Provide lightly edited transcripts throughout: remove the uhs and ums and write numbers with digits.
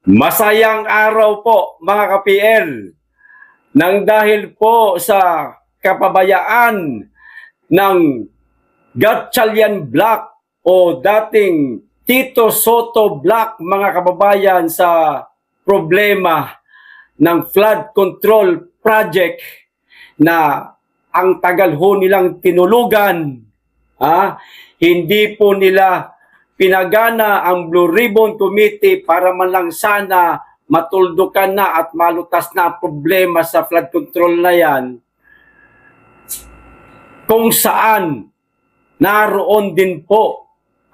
Masayang araw po mga ka-PL nang dahil po sa kapabayaan ng Gatchalian Black o dating Tito Soto Black, mga kababayan, sa problema ng flood control project na ang tagal ho nilang tinulugan. Hindi po nila pinagana ang Blue Ribbon Committee para man lang sana matuldukan na at malutas na ang problema sa flood control na yan, kung saan naroon din po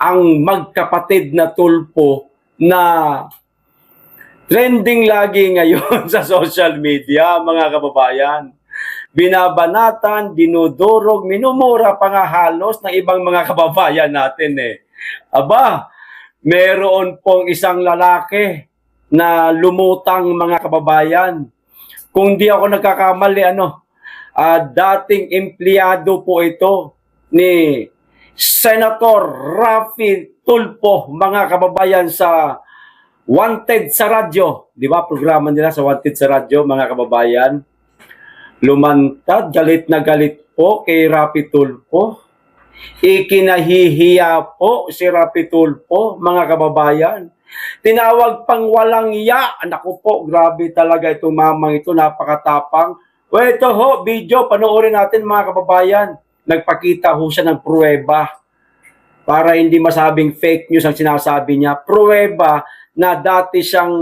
ang magkapatid na tulpo na trending lagi ngayon sa social media, mga kababayan. Binabanatan, dinudurog, minumura pa nga halos ng ibang mga kababayan natin Aba, meron pong isang lalaki na lumutang, mga kababayan. Kung di ako nagkakamali, dating empleyado po ito ni Senator Raffy Tulfo, mga kababayan, sa Wanted sa Radyo. Di ba, programa nila sa Wanted sa Radyo, mga kababayan. Lumantad, galit na galit po kay Raffy Tulfo. Ikinahihiya po si Raffy Tulfo, mga kababayan. Tinawag pang walang ya. Naku po, grabe talaga itong mamang ito, napakatapang. Ito ho, video, panoorin natin, mga kababayan. Nagpakita ho siya ng pruweba para hindi masabing fake news ang sinasabi niya. Pruweba na dati siyang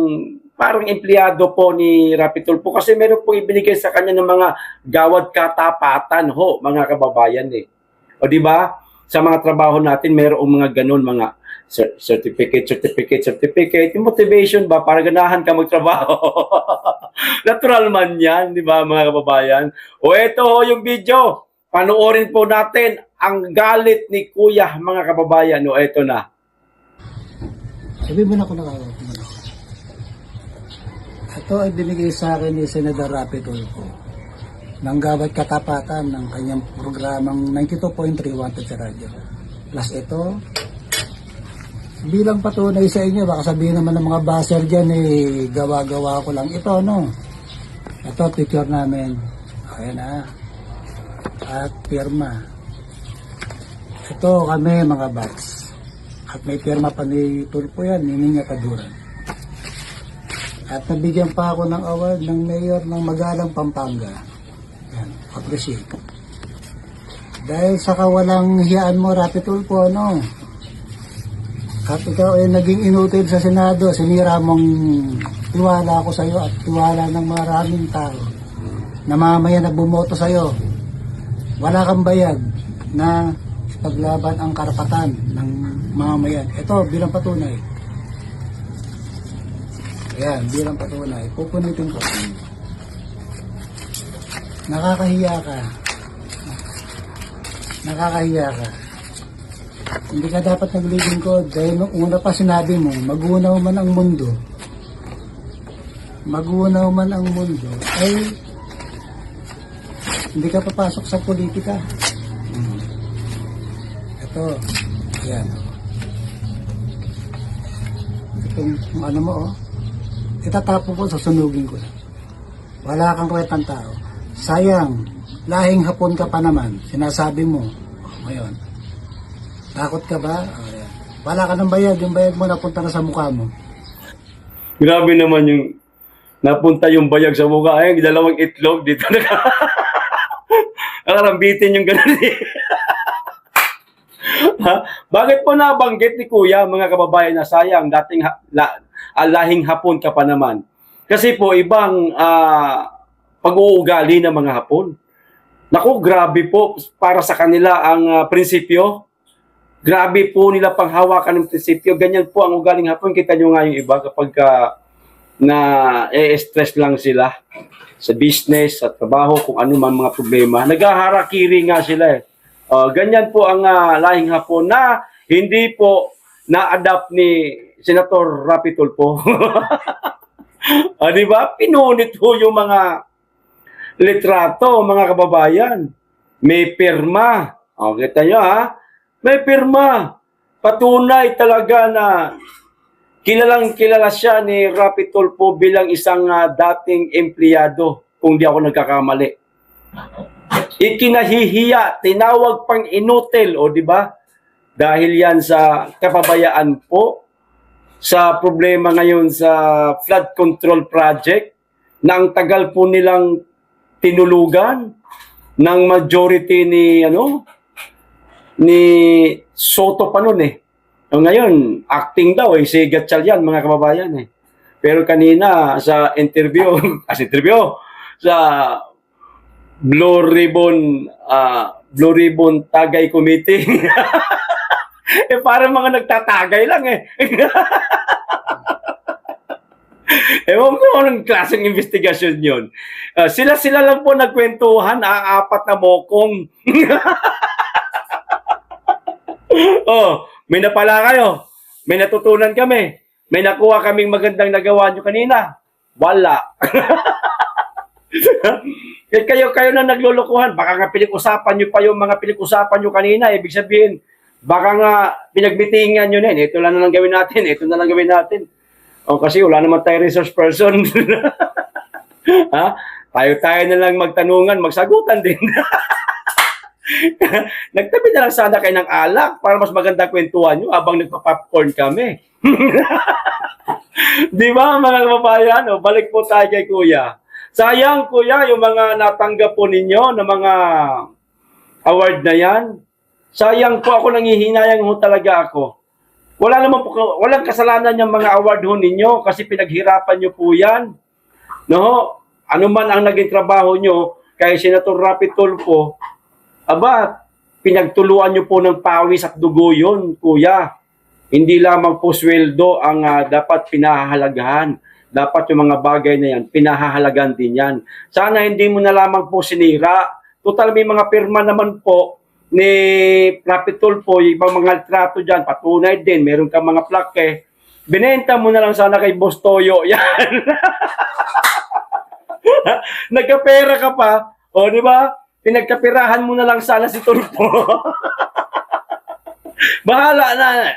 parang empleyado po ni Raffy Tulfo kasi meron pong ibinigay sa kanya ng mga gawad katapatan ho, mga kababayan O di ba? Sa mga trabaho natin, mayroong mga ganun, mga certificate. Yung motivation ba, para ganahan ka magtrabaho. Natural man yan, di ba, mga kababayan? O eto ho yung video. Panoorin po natin ang galit ni Kuya, mga kababayan. O eto na. Sabi mo na kung nakakot mo. Ito ay binigay sa akin ni Senator Raffy Tulfo ng gawad katapatan ng kanyang programang 92.3 Wanted sa Radyo. Plus ito, bilang patunay sa inyo, baka sabihin naman ng mga baser dyan, gawa-gawa ko lang ito, no? Ito, picture namin. Ayan at pirma. Ito kami, mga bats. At may pirma pa ni Tulfo yan, Nining Ataduran. At nabigyan pa ako ng award ng mayor ng Magalang, Pampanga. Yan, appreciate. Dahil sa kawalang hiyaan mo, Raffy Tulfo, at ikaw ay naging inutil sa Senado, sinira mong tiwala ko sa iyo at tiwala ng maraming tao na mamaya na bumoto sa iyo. Wala kang bayag na paglaban ang karapatan ng mamamayan. Ito, bilang patunay. Ayan, bilang patunay. Pupunitin ko. Nakakahiya ka. Nakakahiya ka. Hindi ka dapat naglilingkod dahil nung una pa sinabi mo, magunaw man ang mundo. Magunaw man ang mundo. Ay, hindi ka papasok sa politika. Ito, yan. Itong ano mo, itatapon ko, susunugin ko lang. Wala kang kwentang tao. Sayang, lahing Hapon ka pa naman, sinasabi mo. Ngayon, takot ka ba? Wala ka ng bayad, yung bayad mo napunta na sa mukha mo. Grabe naman yung napunta yung bayag sa mukha. Ay, dalawang itlog dito. Nakarambitin yung ganun Bakit po nabanggit ni Kuya, mga kababayan, na sayang, dating lahing Hapon ka pa naman? Kasi po, ibang pag-uugali ng mga Hapon. Naku, grabe po para sa kanila ang prinsipyo. Grabe po nila panghawakan ng prinsipyo. Ganyan po ang ugaling Hapon. Kita nyo nga yung iba kapag na-stress lang sila sa business, sa trabaho, kung ano man mga problema. Naghaharakiri nga sila ganyan po ang lahing Hapon na hindi po na-adapt ni Senator Raffy Tulfo. Di ba? Pinunit po yung mga litrato, mga kababayan. May pirma. Kita nyo May pirma. Patunay talaga na kilalang kilala siya ni Rapi Tulfo bilang isang dating empleyado, kung di ako nagkakamali. Ikinahihiya, tinawag pang inutil, o di ba? Dahil yan sa kapabayaan po, sa problema ngayon sa flood control project, na ang tagal po nilang tinulugan ng majority ni Soto pa nun eh. O ngayon, acting daw si Gatchalian, mga kababayan eh. Pero kanina sa interview, sa Blue Ribbon Tagay Committee. Parang mga nagtatagay lang eh. Ewan ko anong klaseng investigasyon yun. Sila lang po nagkwentuhan, apat na mokong. May napala kayo. May natutunan kami. May nakuha kaming magandang nagawa nyo kanina. Wala. kayo na naglulukuhan. Baka nga pinag-usapan nyo pa yung mga pinag-usapan nyo kanina. Ibig sabihin, baka nga pinagbitingan nyo na. Ito lang na lang gawin natin. Ito na lang gawin natin. Kasi wala naman tayo resource person. Tayo na lang magtanungan, magsagutan din. Nagtabi na lang sana kayo ng alak para mas maganda kwentuhan nyo habang nagpa-popcorn kami. Di ba mga kababayan? Balik po tayo kay Kuya. Sayang Kuya, yung mga natanggap po ninyo na mga award na yan. Sayang po, ako nangihinayang ho talaga ako. Walang kasalanan yung mga award ho ninyo kasi pinaghirapan nyo po yan. No? Ano man ang naging trabaho nyo, kay Senator Rapi Tulfo, pinagtuluan nyo po ng pawis at dugo yun, Kuya. Hindi lamang po sweldo ang dapat pinahahalagahan. Dapat yung mga bagay na yan, pinahahalagahan din yan. Sana hindi mo na lamang po sinira. Total may mga pirma naman po ni Rapi Tulfo, yung ibang mga litrato dyan, patunay din, meron kang mga plaque. Binenta mo na lang sana kay Boss Toyo. Yan. Nagkapera ka pa. Di ba? Pinagkapirahan mo na lang sana si Tulfo. Bahala na.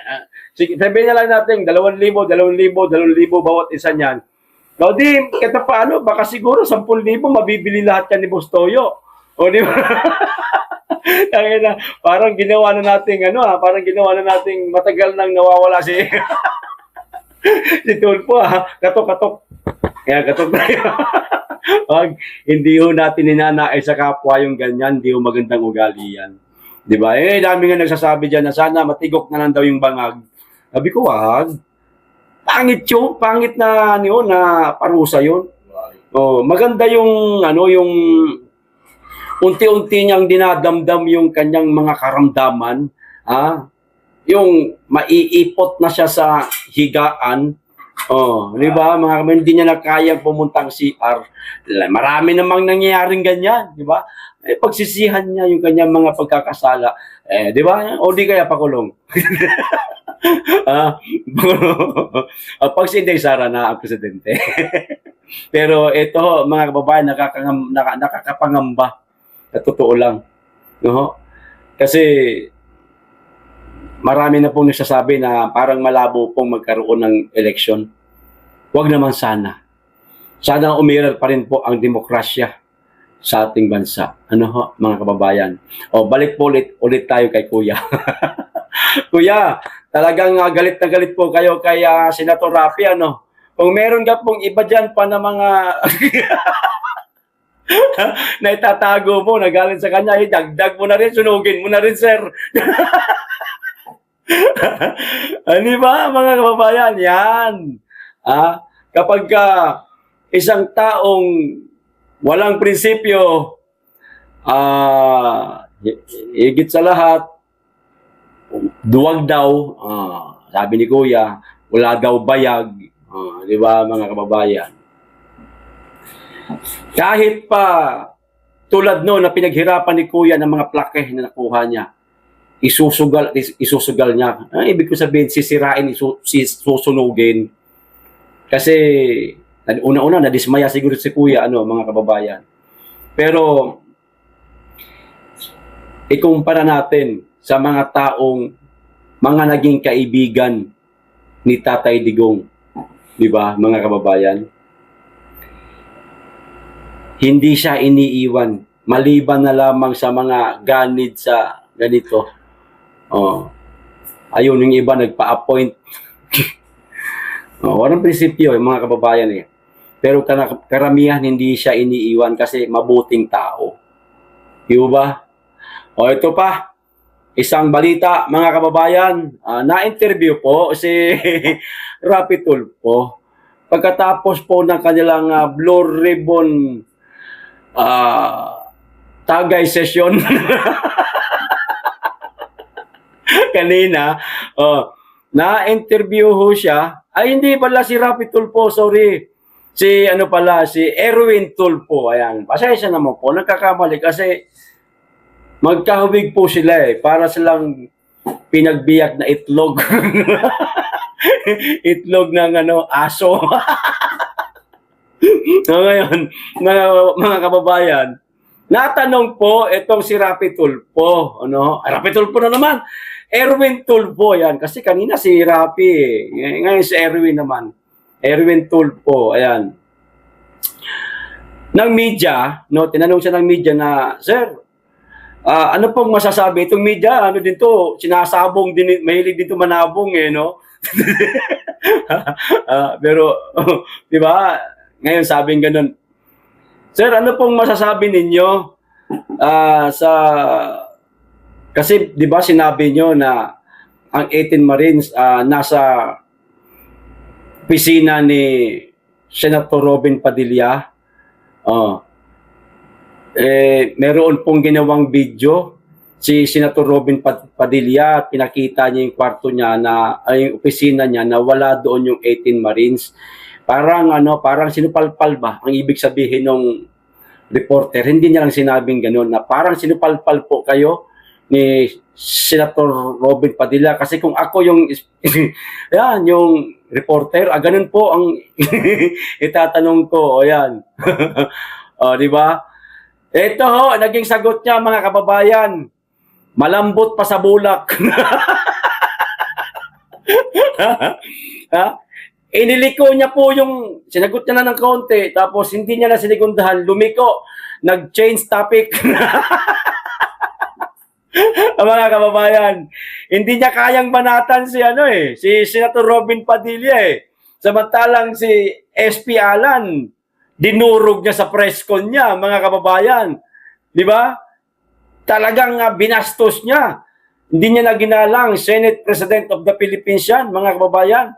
Sige, sabihin na lang natin, 2,000, 2,000 bawat isa niyan. O di, kata paano, baka siguro 10,000 mabibili lahat yan ni Boss Toyo. Di ba? Parang ginawa na nating matagal nang nawawala si Tulfo. Katok. Kaya katok tayo. Hindi ho natin ninanais sa kapwa yung ganyan, hindi ho magandang ugali yan. Di ba? Dami nga nagsasabi dyan na sana matigok na lang daw yung bangag. Sabi ko, wag. Pangit yun. Pangit na parusa yun. Maganda yung unti-unti niyang dinadamdam yung kanyang mga karamdaman. Yung maiipot na siya sa higaan. Di ba? Hindi niya na kayang pumuntang CR. Marami namang nangyayaring ganyan. Di ba? Pagsisihan niya yung kanyang mga pagkakasala. Di ba? O di kaya pakulong. Pag si Inday Sara na ang presidente. Pero ito, mga kababayan, nakakapangamba. Totoo lang. No? Kasi marami na pong nagsasabi na parang malabo pong magkaroon ng eleksyon. Huwag naman sana. Sana umiral pa rin po ang demokrasya sa ating bansa. Mga kababayan. Balik po ulit tayo kay Kuya. Kuya, talagang galit na galit po kayo kay Senator Rapi. Kung meron ka pong iba dyan pa na mga na itatago mo, nagalit sa kanya, dagdag mo na rin, sunugin mo na rin, sir. Di ba, mga kababayan? Yan. Kapag isang taong walang prinsipyo, higit sa lahat, duwag daw, sabi ni Kuya, wala daw bayag. Di ba, mga kababayan? Kahit pa tulad na pinaghirapan ni Kuya ng mga plaque na nakuha niya, isusugal niya. Ibig ko sabihin, sisirain, susunugin. Kasi, una-una, nadismaya siguro si Kuya, mga kababayan. Pero, ikumpara natin sa mga taong, mga naging kaibigan ni Tatay Digong. Di ba, mga kababayan? Hindi siya iniiwan. Maliban na lamang sa mga ganid sa ganito. Oh. Ayun, yung iba nagpa-appoint. Walang prinsipyo yung mga kababayan eh. Pero karamihan hindi siya iniiwan kasi mabuting tao. Di ba? O ito pa, isang balita mga kababayan, na-interview po si Rapi Tulfo. Pagkatapos po ng kanilang Blue Ribbon tagay session kanina, na-interview ho siya. Ay, hindi pala si Rapi Tulfo, sorry. Si Erwin Tulfo. Ayan, pasensya naman po, nagkakamali kasi magkahubig po sila eh. Para silang pinagbiyak na itlog. Itlog ng aso. So ngayon, mga kababayan, natanong po itong si Rapi Tulfo. Rapi Tulfo na naman. Erwin Tulfo yan. Kasi kanina si Rapi eh. Ngayon si Erwin naman. Erwin Tulfo. Ayan. Ng media, tinanong siya ng media na, Sir, ano pong masasabi? Itong media, din to, sinasabong din, mahilig dito manabong eh, no? Pero, di ba, ngayon sabing ganun, Sir, ano pong masasabi ninyo kasi di ba sinabi nyo na ang 18 Marines nasa opisina ni Senator Robin Padilla. Meron pong ginawang video si Senator Robin Padilla at pinakita niya yung kwarto niya yung opisina niya na wala doon yung 18 Marines. Parang sinupalpal ba ang ibig sabihin ng reporter. Hindi niya lang sinabing gano'n na parang sinupalpal po kayo ni Senator Robin Padilla kasi kung ako yung yan yung reporter, ganun po ang itatanong ko. Ayan. Di ba? Ito ho, naging sagot niya mga kababayan. Malambot pa sa bulak. Iniliko niya po yung, sinagot niya na ng konti, tapos hindi niya na sinigundahan, lumiko, nag-change topic. Mga kababayan, hindi niya kayang banatan si Senator Robin Padilla eh. Samantalang si SP Alan, dinurog niya sa press con niya, mga kababayan. Di ba? Talagang binastos niya. Hindi niya na ginalang Senate President of the Philippines yan, mga kababayan.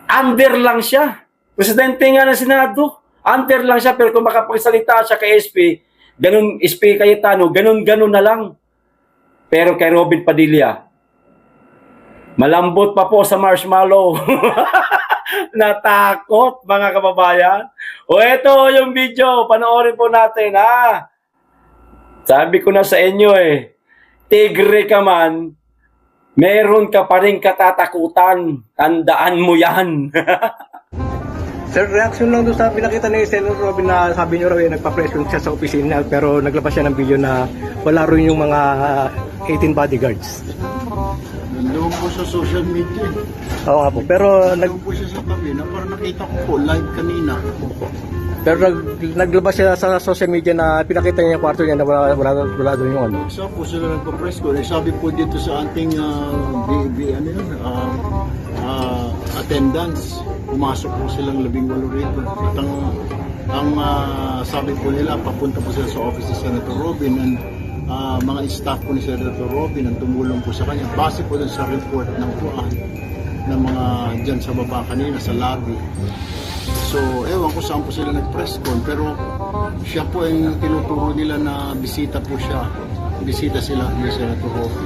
Under lang siya. Presidente nga ng Senado. Under lang siya, pero kung makapagsalita siya kay SP, ganun, SP Cayetano, ganun na lang. Pero kay Robin Padilla, malambot pa po sa marshmallow. Natakot, mga kababayan. Ito yung video, panoorin po natin, Sabi ko na sa inyo tigre ka man, meron ka pa rin katatakutan. Tandaan mo yan. Sir, reaction lang doon sa pinakita ni Senator Robin na sabi niyo raw nagpa-press con siya sa opisina pero naglabas siya ng video na wala rin yung mga 18 bodyguards. Nandoon po sa social media. Oo nga po, pero Nandoon po siya sa kabina para nakita ko po live kanina. pero naglabas siya sa social media na pinakita niya yung kwarto niya na wala doon yung ano. Isa po sila nagpa-press ko. Sabi po dito sa ating attendance, pumasok po silang 18 rito. At ang sabi po nila, papunta po sila sa office ni Senator Robin and mga staff po ni Senator Robin ang tumulong po sa kanya. Base po dun sa report ng kuan ng mga dyan sa baba kanina sa lobby. So, ewan ko saan po sila nag-press con, pero siya po yung tinuturo nila na bisita po siya. Bisita sila ni Senator Robin.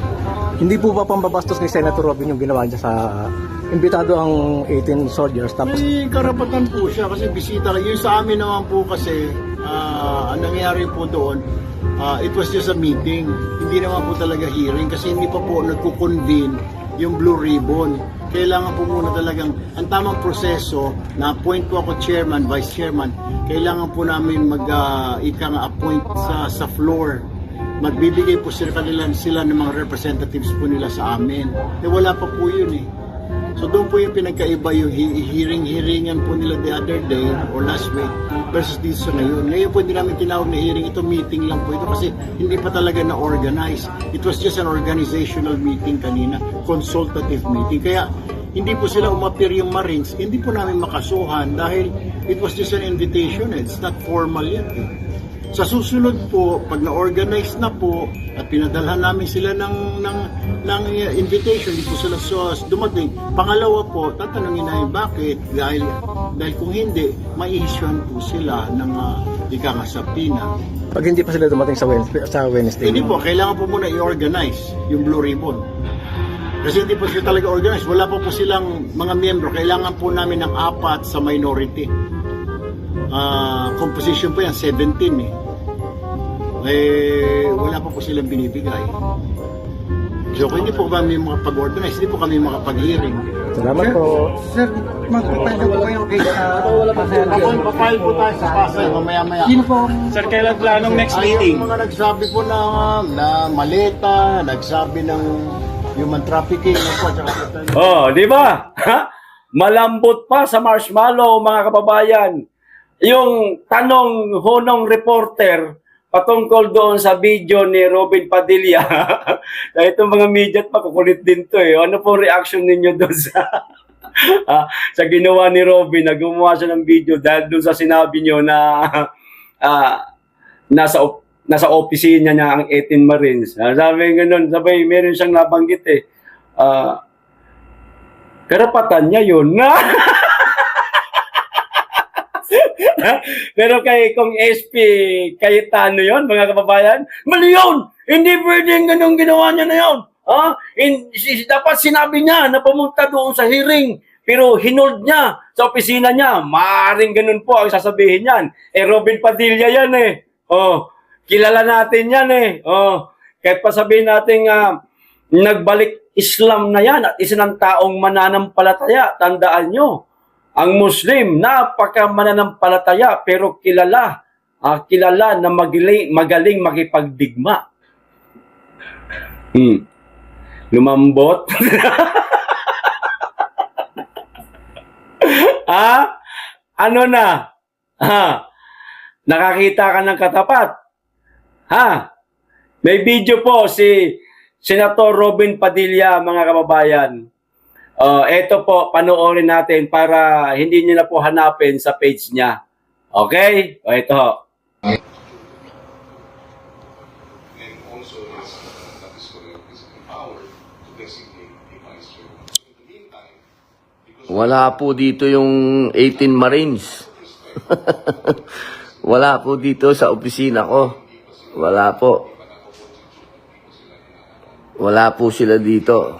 Hindi po ba pambabastos ni Senator Robin yung ginawa niya sa imbitado ang 18 soldiers tapos May karapatan po siya kasi bisita. Yung sa amin naman po kasi, ang nangyari po doon, it was just a meeting. Hindi naman po talaga hearing kasi hindi pa po nagko-convene yung Blue Ribbon. Kailangan po muna talagang, ang tamang proseso, na-appoint po ako chairman, vice chairman, kailangan po namin mag-appoint sa floor magbibigay po sila ng mga representatives po nila sa amin. Wala pa po yun eh. So doon po yung pinagkaiba yung hearing-hearingan po nila the other day or last week versus dito sa ngayon. Ngayon po hindi namin tinawag na hearing, ito meeting lang po ito kasi hindi pa talaga na-organize. It was just an organizational meeting kanina, consultative meeting. Kaya hindi po sila umapir yung Marines, hindi po namin makasuhan dahil it was just an invitation. It's not formal yet eh. Sa susunod po, pag na-organize na po at pinadalhan namin sila ng invitation, hindi po sila dumating. Pangalawa po, tatanungin namin bakit dahil kung hindi, mai-issuean po sila ng subpoena. Pag hindi pa sila dumating sa Wednesday. Hindi po, kailangan po muna i-organize yung Blue Ribbon. Kasi hindi po sila talaga organize. Wala po silang mga miyembro. Kailangan po namin ng 4 sa minority. Composition po yan, 17 wala pa po silang binibigay. So kung hindi po kami makapag-organize, hindi po kami makapag-hearing. Salamat po. Sir, magpapayag po kayo kay Papayag po tayo sa Pasay, mamaya-maya. Sino po ang Sir, kailan planong next Yung mga nagsabi po na maleta, nagsabi ng human trafficking, Di ba? Malambot pa sa marshmallow, mga kababayan. Yung tanong hunong reporter patungkol doon sa video ni Robin Padilla. Na itong mga media pa, kukulit din to eh. Ano po reaction ninyo doon sa ginawa ni Robin na gumawa siya ng video dahil doon sa sinabi nyo na nasa opisina niya ang 18 Marines. Sabi ganun, sabay meron siyang nabanggit eh. Karapatan niya yun. Pero kung SP Cayetano yon, mga kababayan, mali yun! Hindi pwedeng ganun ginawa niya na yun. Dapat sinabi niya na pumunta doon sa hearing, pero hinold niya sa opisina niya. Maaring ganun po ang sasabihin niyan. Robin Padilla yan eh. Kilala natin yan eh. Kahit pa sabihin natin nagbalik Islam na yan at isa ng taong mananampalataya, tandaan nyo. Ang Muslim, napaka mananampalataya pero kilala na magaling makipagdigma. Lumambot. Ano na? Nakakita ka ng katapat? May video po si Senator Robin Padilla, mga kababayan. Ito po, panoorin natin para hindi niyo na po hanapin sa page niya. Okay? Ito. And also that is correct, is empowered to designate a vice chairman. So in the meantime, because Wala po dito yung 18 Marines. Wala po dito sa opisina ko. Wala po. Wala po sila dito.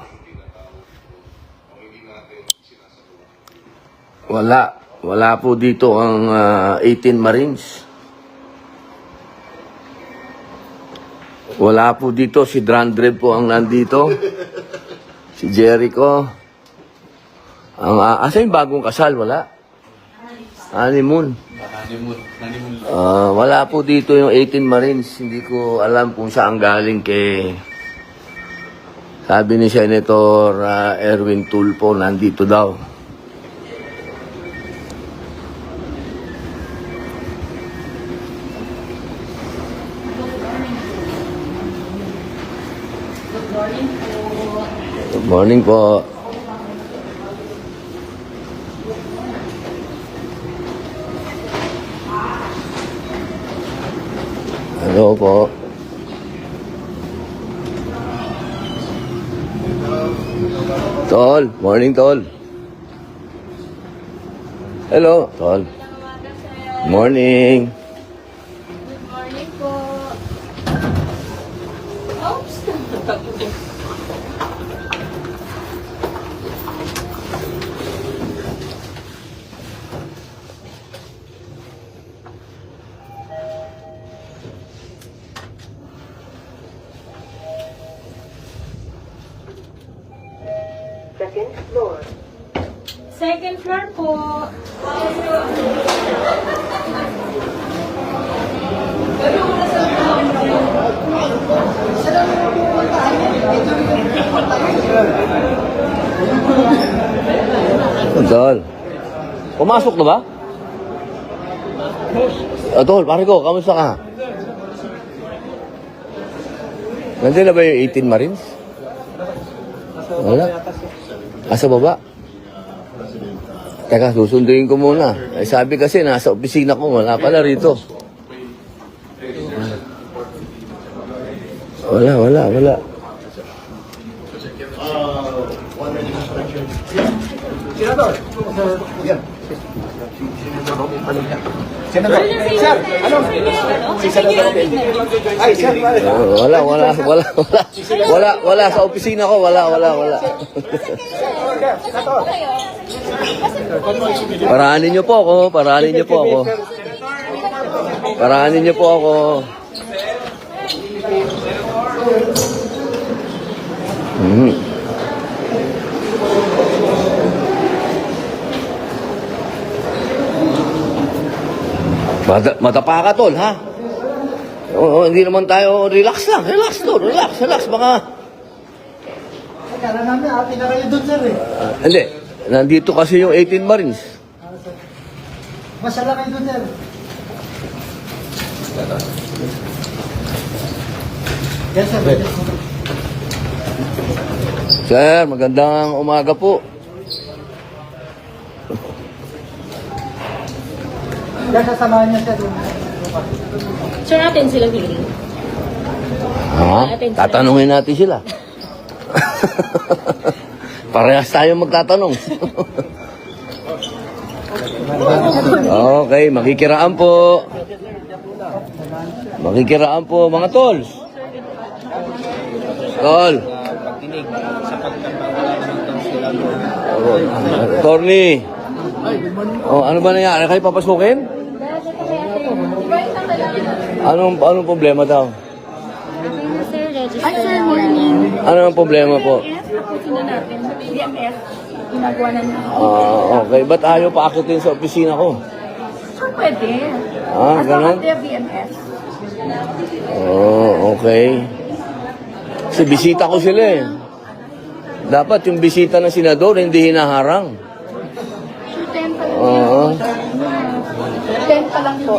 Wala po dito ang 18 Marines. Wala po dito. Si Drandre po ang nandito. Si Jericho. Asa yung bagong kasal? Wala. Honeymoon. Wala po dito yung 18 Marines. Hindi ko alam kung saan galing kay... Sabi ni Senator Erwin Tulfo, nandito daw. Good morning po. Hello po. Tol, morning Tol. Hello, Tol. Morning. Good morning po. Oops! Second floor po. Tol. Pumasok na ba? Tol, pare ko, kamusta ka? Nandiyan na ba yung 18 Marines? Wala. Asa baba? Teka, susunduin ko muna. Eh, sabi kasi, nasa opisina ko, wala pala rito. Wala. Wala sa opisina ko, wala. Paraanin niyo po ako. Matapa ka, tol, ha? Oo, hindi naman tayo, relax, tol, relax, baka... Kala namin, ate na kayo doon, sir, eh. Hindi, nandito kasi yung 18 Marines. Masala kayo doon, sir. Yes, sir. Sir, magandang umaga po. Yan, sasamahan niya, sir. Sir, natin sila hearing. Ha? Tatanungin natin sila. Parehas tayo magtatanong. Okay, makikiraan po. Mga tol. Attorney. Ano ba nangyari? Kayo papasukin? Anong problema daw? Ay, sir, morning. Ano ang problema po? Tapusin na natin. BMF, ginagawa na natin. Okay. Ba't ayaw pa akitin sa opisina ko? Sir, pwede. Ganun? As BMF. Okay. Kasi bisita ko sila eh. Dapat yung bisita ng senador, hindi hinaharang. Sir, 10 pa lang. 10 pa lang po.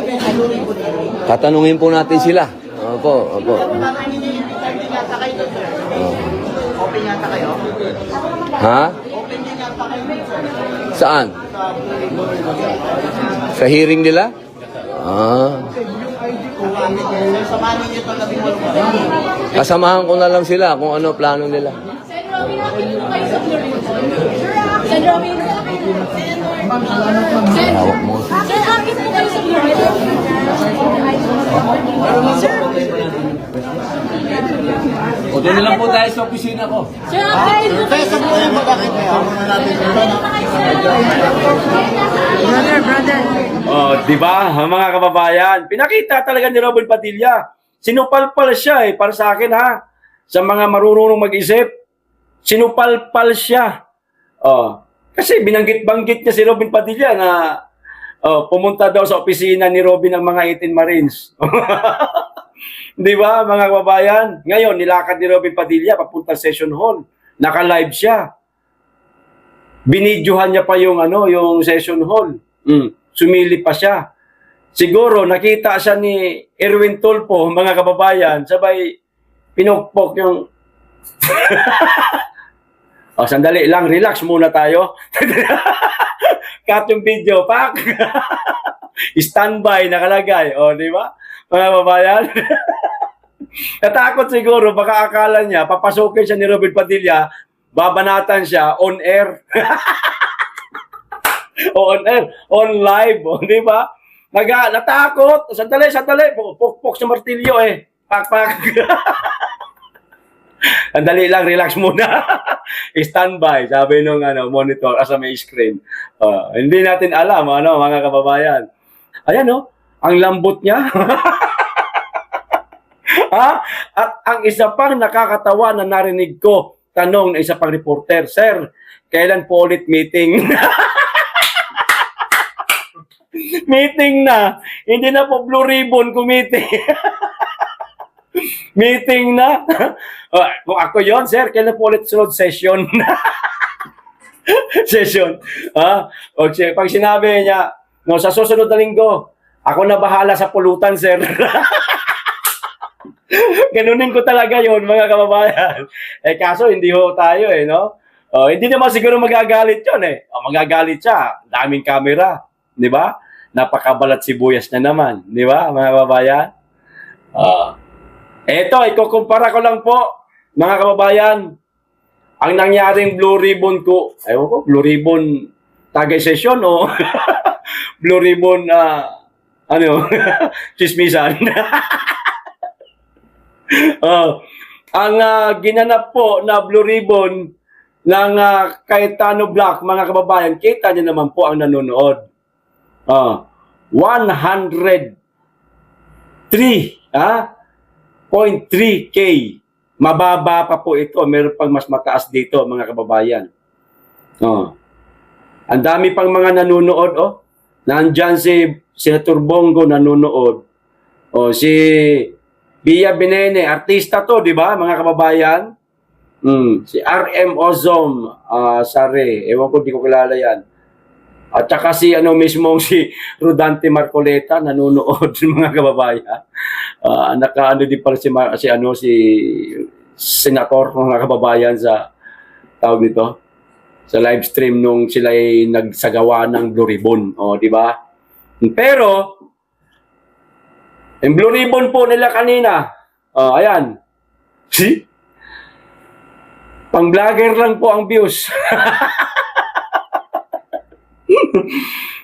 Tatanungin po natin sila. Opo. Open yata kayo? Ha? Saan? Sa hearing nila? Kasamahan ko na lang sila kung ano plano nila. Sir, Robin, nakinig po kayo sa hearing. Sir, Robin. Hawak mo. Sir, akit po kayo sa hearing. O doon na lang po tayo sa opisina ko. Sir, akit po kayo sa hearing. Di ba, mga kababayan? Pinakita talaga ni Robin Padilla. Sinupalpal siya para sa akin ha. Sa mga marunong mag-isip, sinupalpal siya. Kasi binanggit-banggit niya si Robin Padilla na pumunta daw sa opisina ni Robin ng mga 18 Marines. Di ba, mga kababayan? Ngayon, nilakad ni Robin Padilla papunta session hall. Naka-live siya. Binidyohan niya pa yung session hall. Sumili pa siya. Siguro nakita siya ni Erwin Tulfo, mga kababayan, sabay pinukpok yung sandali lang, relax muna tayo. Cut yung video, pak. Standby nakalagay, di ba? Mga kababayan. Natakot siguro, baka akala niya papasukin siya ni Robin Padilla, babanatan siya on air. On air, on live, di ba? Natakot, sandali, pukpok sa martilyo pak. Sandali lang, relax muna. Standby, sabi nung monitor asa may screen. Hindi natin alam, mga kababayan. Ayan, ang lambot niya. At ang isa pang nakakatawa na narinig ko, tanong ng isa pang reporter, Sir, kailan po ulit meeting? Meeting na. Hindi na po Blue Ribbon committee. Meeting na. Kung ako yon sir, kailan po ulit sunod session? Session. O, pag sinabi niya, no, sa susunod na linggo, ako na bahala sa pulutan, sir. Ganunin ko talaga yon mga kababayan. Kaso hindi ho tayo no? Hindi naman siguro magagalit yun magagalit siya. Daming camera. Di ba? Napakabalat sibuyas na naman. Di ba, mga kababayan? Eto, ikukumpara ko lang po, mga kababayan, ang nangyaring Blue Ribbon ko, ewan ko, Blue Ribbon tagay session o Blue Ribbon, chismisan. Ang ginanap po na Blue Ribbon ng Cayetano Black, mga kababayan, kita niyo naman po ang nanonood. 103.3K. Mababa pa po ito. Meron pang mas mataas dito, mga kababayan. Ang dami pang mga nanonood. Nandyan si Senator Bongo nanonood. Si Bia Binene, artista to, di ba, mga kababayan? Si RM Ozom, Sare, ewan ko, di ko kilala yan. At saka si si Rodante Marcoleta nanonood, mga kababayan. Nakaano din pala si senator, mga kababayan, sa tawag nito, sa live stream nung sila ay nagsagawa ng Blue Ribbon, di ba? Pero yung Blue Ribbon po nila kanina, ayan. See? Pang-vlogger lang po ang views.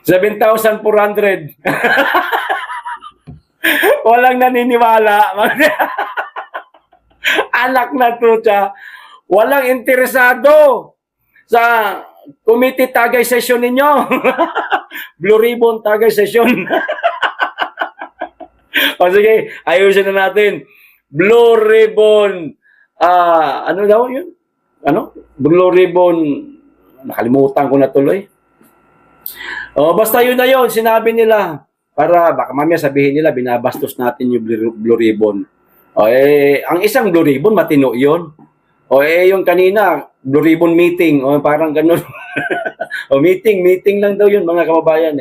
7,400. Walang naniniwala. Anak na to siya. Walang interesado sa committee tagay session ninyo. Blue Ribbon tagay session. O sige, ayusin na natin. Blue Ribbon, ano daw yun? Blue Ribbon, nakalimutan ko na tuloy. Basta yun na yun, sinabi nila. Para baka mamaya sabihin nila, binabastos natin yung Blue Ribbon. Ang isang Blue Ribbon, matino yun. Yung kanina, Blue Ribbon meeting, parang ganun. Meeting lang daw yun, mga kababayan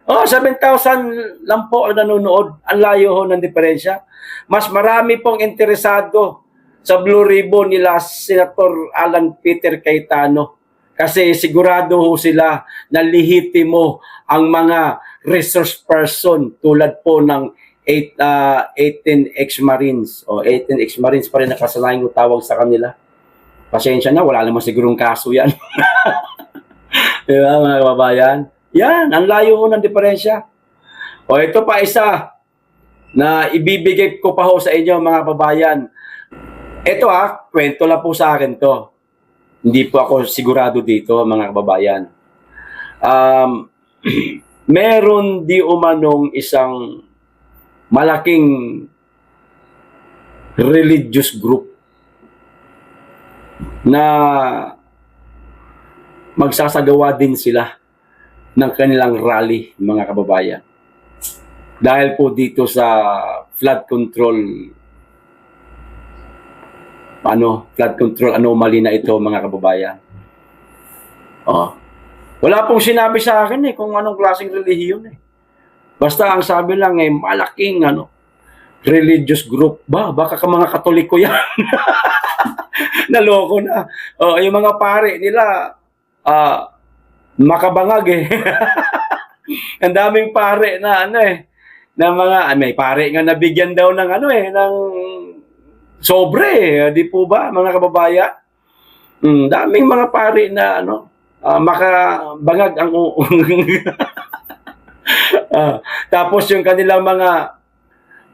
7,000 lang po ang nanonood. Ang layo ho ng diferensya. Mas marami pong interesado sa Blue Ribbon nila Senator Alan Peter Cayetano. Kasi sigurado ho sila na lehitimo ang mga resource person tulad po ng 18 ex-Marines. 18 ex-Marines pa rin nakasalain ko tawag sa kanila. Pasensya na, wala naman sigurong kaso yan. Diba, mga kababayan? Yan, ang layo ho ng diferensya. Ito pa isa na ibibigay ko pa ho sa inyo, mga kababayan. Ito kwento lang po sa akin to. Hindi po ako sigurado dito, mga kababayan. Meron di umanong isang malaking religious group na magsasagawa din sila ng kanilang rally, mga kababayan. Dahil po dito sa flood control anomaly na ito, mga kababayan. Wala pong sinabi sa akin kung anong klaseng relihiyon Basta ang sabi lang malaking religious group. Baka ka mga Katoliko yan. Naloko na. Yung mga pare nila makabangag Ang daming pare na na mga may pare nga nabigyan daw ng ng sobre, di po ba, mga kababayan? Daming mga pare na makabangag ang tapos yung kanilang mga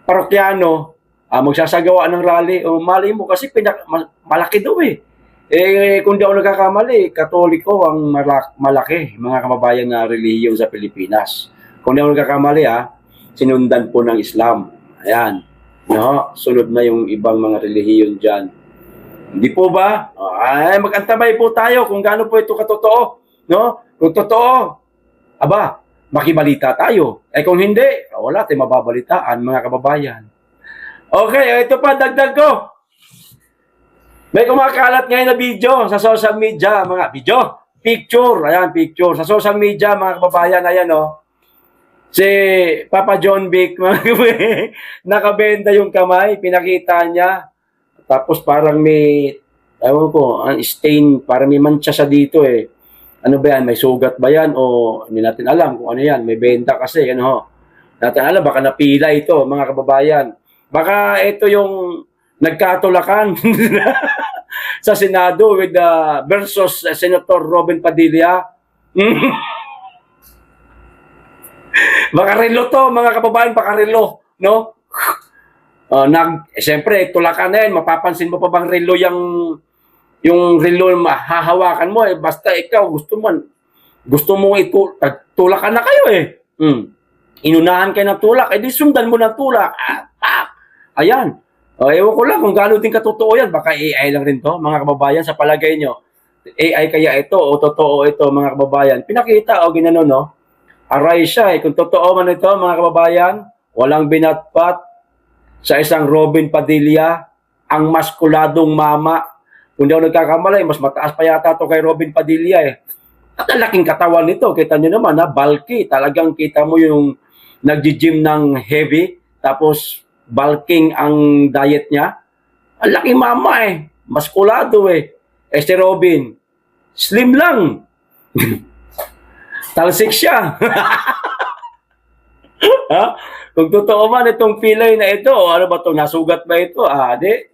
parokyano magsasagawa ng rally. Mali mo kasi malaki daw kung di ako nagkakamali, Katoliko ang malaki, mga kababayan, na relihiyon sa Pilipinas. Kung di ako nagkakamali, sinundan po ng Islam. Ayan. Sunod na yung ibang mga relihiyon dyan. Hindi po ba? Mag-antabay po tayo kung gaano po ito katotoo. Kung totoo, makibalita tayo. Kung hindi, wala tayong mababalitaan, mga kababayan. Okay, ito pa, dagdag ko. May kumakalat ngayon na video sa social media, mga video, picture, ayan, picture. Sa social media, mga kababayan, ayan, oh. Si Papa John Vic, mga kababayan, nakabenda yung kamay, pinakita niya. Tapos parang may, ewan ko, ang stain, parang may mancha sa dito eh. Ano ba yan? May sugat ba yan? O hindi natin alam kung ano yan. May benta kasi, ano ho. Natin alam, baka napila ito, mga kababayan. Baka ito yung nagkatulakan sa Senado with versus Senator Robin Padilla. Baka relo to, mga kababayan, baka relo, no? Siyempre, tulakan na yan, mapapansin mo pa bang relo yung relo mahahawakan mo, eh, basta ikaw, gusto mo tulakan na kayo eh. Inunahan kayo ng tulak, eh di sundan mo ng tulak. Ayan. Ewan ko lang kung gaano din katotoo yan. Baka AI lang rin to, mga kababayan, sa palagay nyo. AI kaya ito o totoo ito, mga kababayan. Pinakita o ginano, no? Aray siya eh. Kung totoo man ito, mga kababayan, walang binatpat sa isang Robin Padilla, ang maskuladong mama. Kung di ako nagkakamali, mas mataas pa yata ito kay Robin Padilla eh. At ang laking katawan nito, kita nyo naman, bulky. Talagang kita mo yung nag-gym ng heavy, tapos bulking ang diet niya. Ang laki mama eh. Maskulado eh. Eh si Robin, slim lang. Talsik siya. Ha? Kung totoo man itong pilay na ito, ano ba ito? Nasugat ba ito? Di.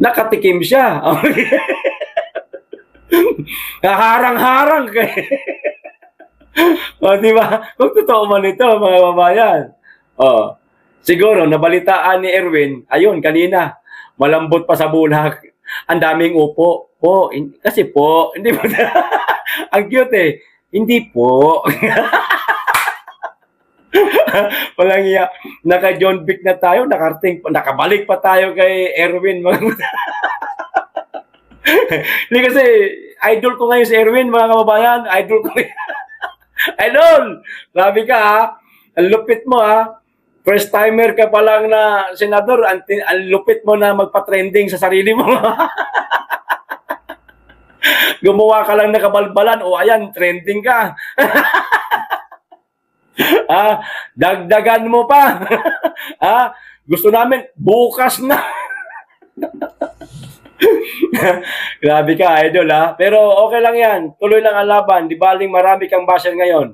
Nakatikim siya. Harang-harang kay. O, di ba? Kung totoo man ito, mga babayan. O, siguro, nabalitaan ni Erwin, ayun, kanina, malambot pa sa bulak. Ang daming upo. Kasi po, hindi mo ang cute eh. Hindi po. Walang iya. Naka-John Vic na tayo, nakabalik pa tayo kay Erwin. Hindi kasi, idol ko ngayon si Erwin, mga kababayan. Idol ko Idol! Grabe ka ha. Ang lupit mo ha. First timer ka pa lang na senador, ang lupit mo na magpa-trending sa sarili mo. Gumawa ka lang na kabalbalan, o ayan, trending ka. Dagdagan mo pa. Gusto namin, bukas na. Grabe ka, idol ha. Pero okay lang yan. Tuloy lang ang laban. Di baling marami kang basher ngayon.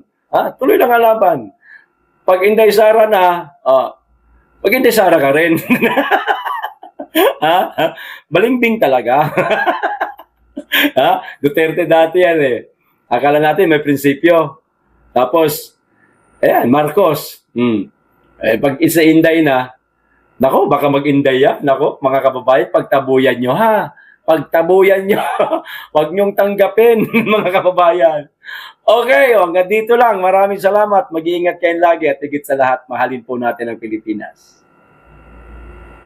Tuloy lang ang laban. Pag Inday Sara na, pag Inday Sara ka rin. Balimbing talaga. Duterte dati yan eh. Akala natin may prinsipyo. Tapos, ayan, Marcos. Pag isa Inday na, nako, baka mag-Inday yan. Nako, mga kababayan, pagtabuyan nyo ha. Pagtabuyan nyo. Huwag nyong tanggapin, mga kababayan. Okay, hanggang dito lang. Maraming salamat. Mag-iingat kayo lagi at higit sa lahat, mahalin po natin ang Pilipinas.